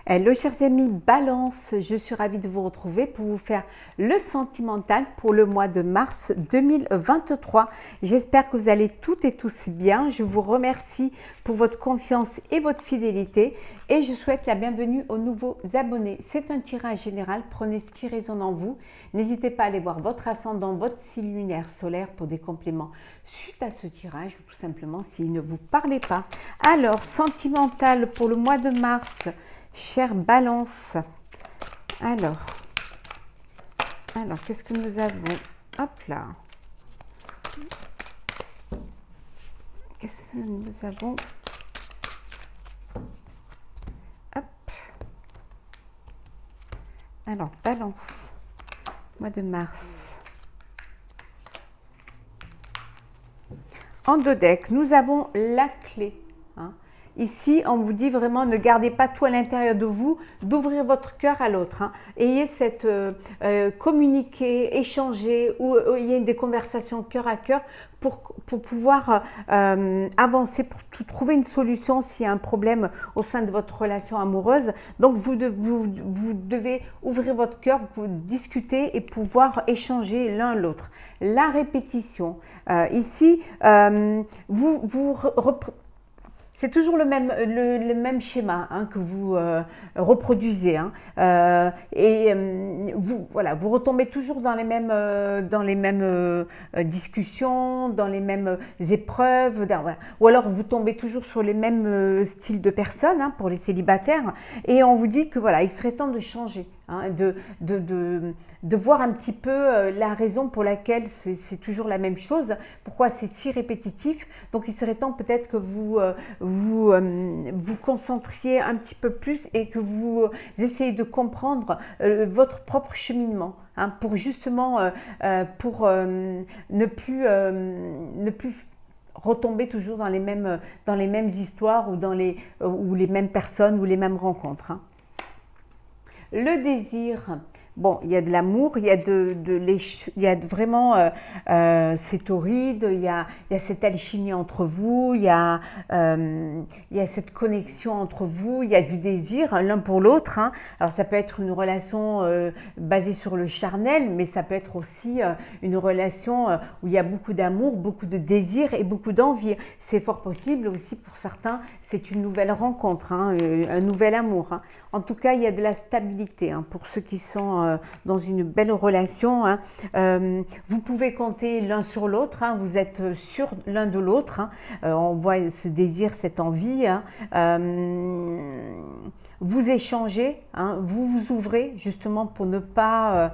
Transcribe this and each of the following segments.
Hello chers amis, Balance, je suis ravie de vous retrouver pour vous faire le sentimental pour le mois de mars 2023. J'espère que vous allez toutes et tous bien. Je vous remercie pour votre confiance et votre fidélité et je souhaite la bienvenue aux nouveaux abonnés. C'est un tirage général, prenez ce qui résonne en vous. N'hésitez pas à aller voir votre ascendant, votre signe lunaire solaire pour des compléments suite à ce tirage ou tout simplement s'il ne vous parlait pas. Alors, sentimental pour le mois de mars. Chère Balance, alors qu'est-ce que nous avons? Hop là. Qu'est-ce que nous avons? Hop. Alors, Balance, mois de mars. En deux decks, nous avons la clé. Ici, on vous dit vraiment, ne gardez pas tout à l'intérieur de vous, d'ouvrir votre cœur à l'autre. Ayez cette communiquer, échanger, ou ayez des conversations cœur à cœur pour pouvoir avancer, pour trouver une solution s'il y a un problème au sein de votre relation amoureuse. Donc, vous devez ouvrir votre cœur, vous discuter et pouvoir échanger l'un l'autre. La répétition. Ici, c'est toujours le même schéma que vous reproduisez. Vous retombez toujours dans les mêmes discussions, dans les mêmes épreuves. Ou alors vous tombez toujours sur les mêmes styles de personnes pour les célibataires. Et on vous dit que voilà, il serait temps de changer. De voir un petit peu la raison pour laquelle c'est toujours la même chose, pourquoi c'est si répétitif. Donc il serait temps peut-être que vous concentriez un petit peu plus et que vous essayez de comprendre votre propre cheminement, pour justement ne plus retomber toujours dans les mêmes histoires ou ou les mêmes personnes ou les mêmes rencontres. Le désir, bon, il y a de l'amour, il y a vraiment, c'est torride, il y a cette alchimie entre vous, il y a cette connexion entre vous, il y a du désir l'un pour l'autre. Alors ça peut être une relation basée sur le charnel, mais ça peut être aussi une relation où il y a beaucoup d'amour, beaucoup de désir et beaucoup d'envie. C'est fort possible aussi pour certains, c'est une nouvelle rencontre, un nouvel amour. En tout cas, il y a de la stabilité pour ceux qui sont dans une belle relation. Vous pouvez compter l'un sur l'autre, vous êtes sûr l'un de l'autre. On voit ce désir, cette envie. Vous échangez, vous vous ouvrez justement pour ne pas...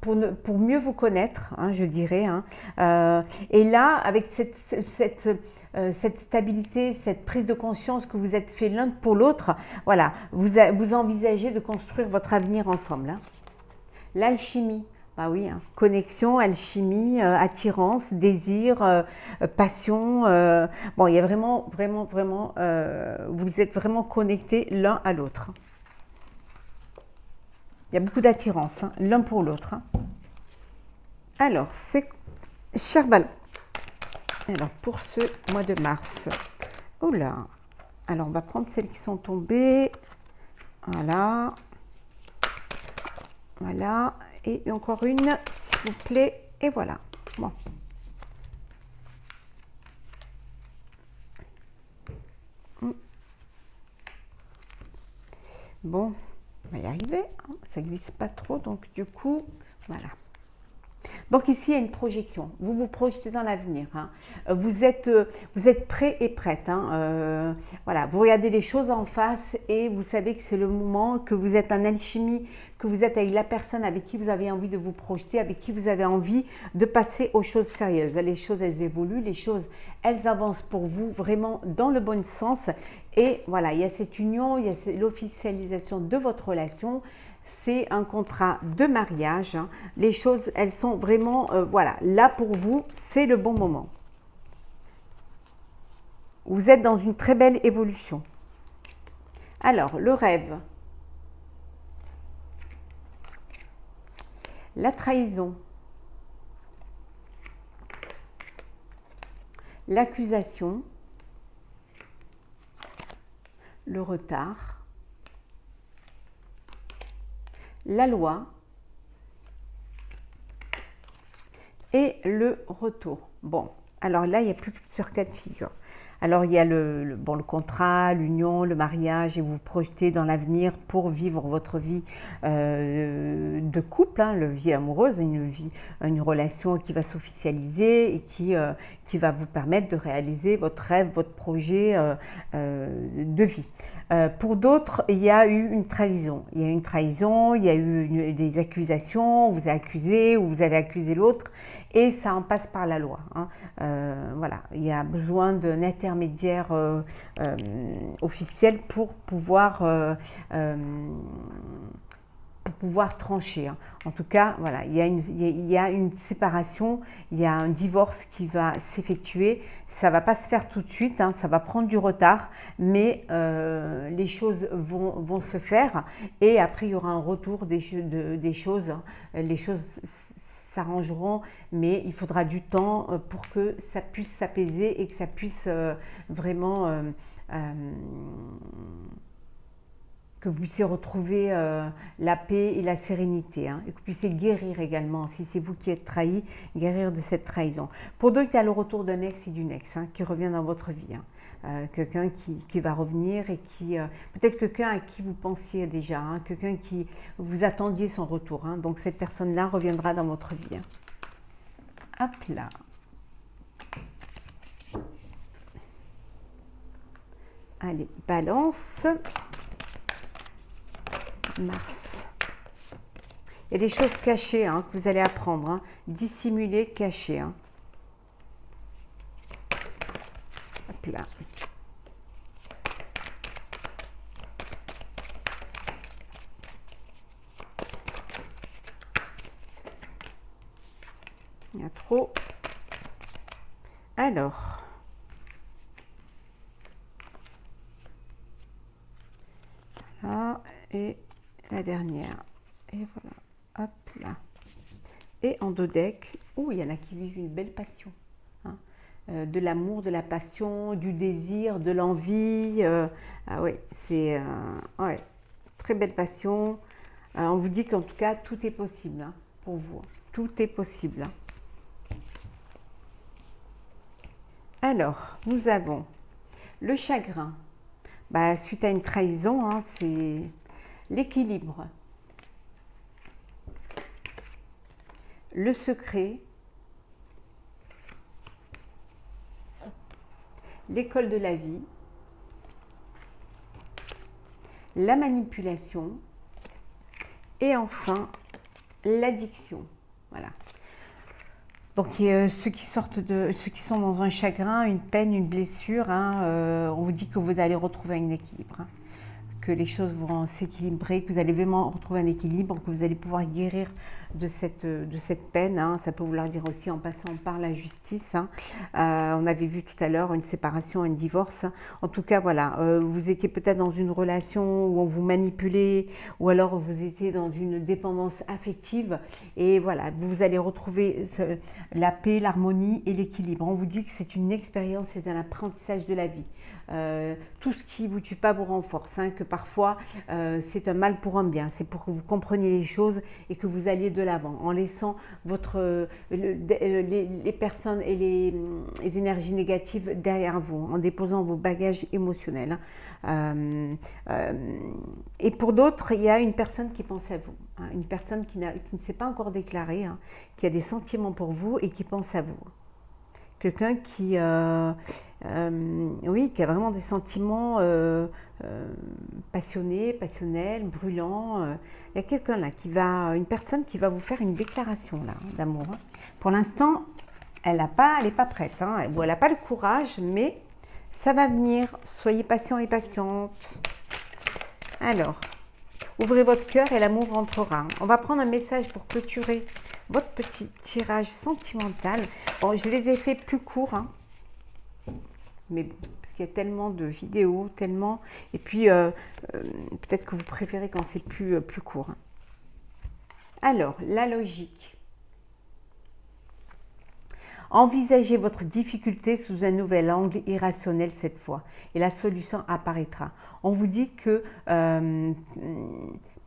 pour mieux vous connaître, je dirais. Et là, avec cette stabilité, cette prise de conscience que vous êtes fait l'un pour l'autre, voilà, vous envisagez de construire votre avenir ensemble. L'alchimie, bah oui, connexion, alchimie, attirance, désir, passion. Bon, il y a vraiment, vous êtes vraiment connectés l'un à l'autre. Il y a beaucoup d'attirance, l'un pour l'autre. Alors, c'est cher Ballon. Alors, pour ce mois de mars. Oh là. Alors, on va prendre celles qui sont tombées. Voilà. Voilà. Et encore une, s'il vous plaît. Et voilà. Bon. Bon. On va y arriver, ça glisse pas trop, donc du coup, voilà. Donc ici, il y a une projection. Vous vous projetez dans l'avenir. Vous êtes prêt et prête. Voilà, vous regardez les choses en face et vous savez que c'est le moment, que vous êtes en alchimie, que vous êtes avec la personne avec qui vous avez envie de vous projeter, avec qui vous avez envie de passer aux choses sérieuses. Les choses, elles évoluent, les choses, elles avancent pour vous vraiment dans le bon sens. Et voilà, il y a cette union, il y a l'officialisation de votre relation. C'est un contrat de mariage. Les choses, elles sont vraiment, voilà, là pour vous, c'est le bon moment. Vous êtes dans une très belle évolution. Alors, le rêve. La trahison. L'accusation. le retard, la loi et le retour. Bon, alors là, il n'y a plus que sur 4 figures. Alors, il y a le contrat, l'union, le mariage, et vous vous projetez dans l'avenir pour vivre votre vie de couple, hein, la vie amoureuse, une relation qui va s'officialiser et qui va vous permettre de réaliser votre rêve, votre projet de vie. Pour d'autres, il y a eu une trahison. Il y a eu une trahison, il y a eu des accusations, on vous a accusé ou vous avez accusé l'autre, et ça en passe par la loi. Hein. Voilà, il y a besoin d'un intermédiaire officiel pour pouvoir trancher. Hein. En tout cas, voilà, il y a une séparation, il y a un divorce qui va s'effectuer. Ça ne va pas se faire tout de suite, hein, ça va prendre du retard, mais les choses vont se faire et après il y aura un retour des choses. Hein. Les choses s'arrangeront, mais il faudra du temps pour que ça puisse s'apaiser et que ça puisse vraiment... que vous puissiez retrouver la paix et la sérénité, hein, et que vous puissiez guérir également, si c'est vous qui êtes trahi, guérir de cette trahison. Pour d'autres, il y a le retour d'un ex et d'une ex hein, qui revient dans votre vie. Hein. Quelqu'un qui va revenir et qui, peut-être quelqu'un à qui vous pensiez déjà, hein, quelqu'un qui vous attendiez son retour. Hein, donc cette personne-là reviendra dans votre vie. Hein. Hop là. Allez, balance. Mars. Il y a des choses cachées hein, que vous allez apprendre, hein, dissimulées, cachées. Hein. Hop là. Il y a trop. Alors. Là et la dernière. Et voilà. Hop là. Et en dodeck, il y en a qui vivent une belle passion. Hein. De l'amour, de la passion, du désir, de l'envie. Ah ouais, c'est ouais, très belle passion. On vous dit qu'en tout cas, tout est possible hein, pour vous. Tout est possible. Hein. Alors, nous avons le chagrin. Bah, suite à une trahison, hein, c'est l'équilibre, le secret, l'école de la vie, la manipulation et enfin l'addiction. Voilà. Donc ceux qui sont dans un chagrin, une peine, une blessure, hein, on vous dit que vous allez retrouver un équilibre. Hein. Que les choses vont s'équilibrer, que vous allez vraiment retrouver un équilibre, que vous allez pouvoir guérir de cette peine. Hein. Ça peut vouloir dire aussi en passant par la justice. Hein. On avait vu tout à l'heure une séparation, un divorce. En tout cas, voilà, vous étiez peut-être dans une relation où on vous manipulait ou alors vous étiez dans une dépendance affective. Et voilà, vous allez retrouver la paix, l'harmonie et l'équilibre. On vous dit que c'est une expérience, c'est un apprentissage de la vie. Tout ce qui vous tue pas vous renforce, hein, que parfois c'est un mal pour un bien, c'est pour que vous compreniez les choses et que vous alliez de l'avant en laissant les personnes et les énergies négatives derrière vous, en déposant vos bagages émotionnels. Et pour d'autres, il y a une personne qui pense à vous, hein, une personne qui ne s'est pas encore déclarée, hein, qui a des sentiments pour vous et qui pense à vous. Quelqu'un qui, qui a vraiment des sentiments passionnés, passionnels, brûlants. Il y a quelqu'un là une personne qui va vous faire une déclaration là d'amour. Hein. Pour l'instant, elle n'est pas prête, hein, ou elle n'a pas le courage, mais ça va venir. Soyez patient et patiente. Alors, ouvrez votre cœur et l'amour rentrera. On va prendre un message pour clôturer votre petit tirage sentimental. Bon, je les ai fait plus courts, hein. Mais bon, parce qu'il y a tellement de vidéos, tellement... Et puis, peut-être que vous préférez quand c'est plus court. Hein. Alors, la logique. Envisagez votre difficulté sous un nouvel angle irrationnel cette fois et la solution apparaîtra. On vous dit que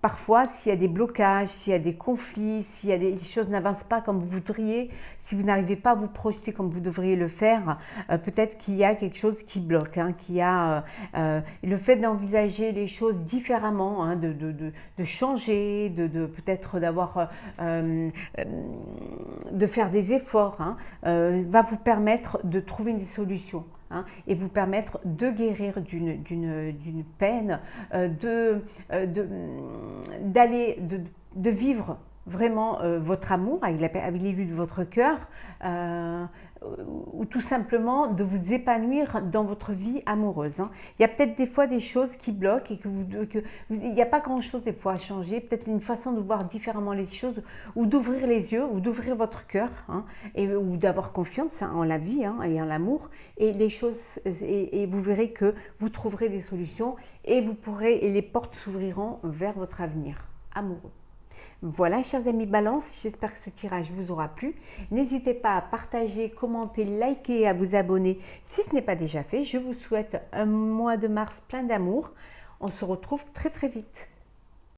parfois, s'il y a des blocages, s'il y a des conflits, s'il y a des choses n'avancent pas comme vous voudriez, si vous n'arrivez pas à vous projeter comme vous devriez le faire, peut-être qu'il y a quelque chose qui bloque, hein, qu'il y a le fait d'envisager les choses différemment, hein, de changer, peut-être d'avoir, de faire des efforts, hein, va vous permettre de trouver des solutions. Hein, et vous permettre de guérir d'une peine, de vivre vraiment votre amour avec l'élu de votre cœur, ou tout simplement de vous épanouir dans votre vie amoureuse. Hein. Il y a peut-être des fois des choses qui bloquent et il n'y a pas grand-chose des fois à changer, peut-être une façon de voir différemment les choses, ou d'ouvrir les yeux, ou d'ouvrir votre cœur, hein, ou d'avoir confiance, hein, en la vie, hein, et en l'amour, et les choses, et vous verrez que vous trouverez des solutions et les portes s'ouvriront vers votre avenir amoureux. Voilà, chers amis Balance, j'espère que ce tirage vous aura plu. N'hésitez pas à partager, commenter, liker et à vous abonner si ce n'est pas déjà fait. Je vous souhaite un mois de mars plein d'amour. On se retrouve très très vite.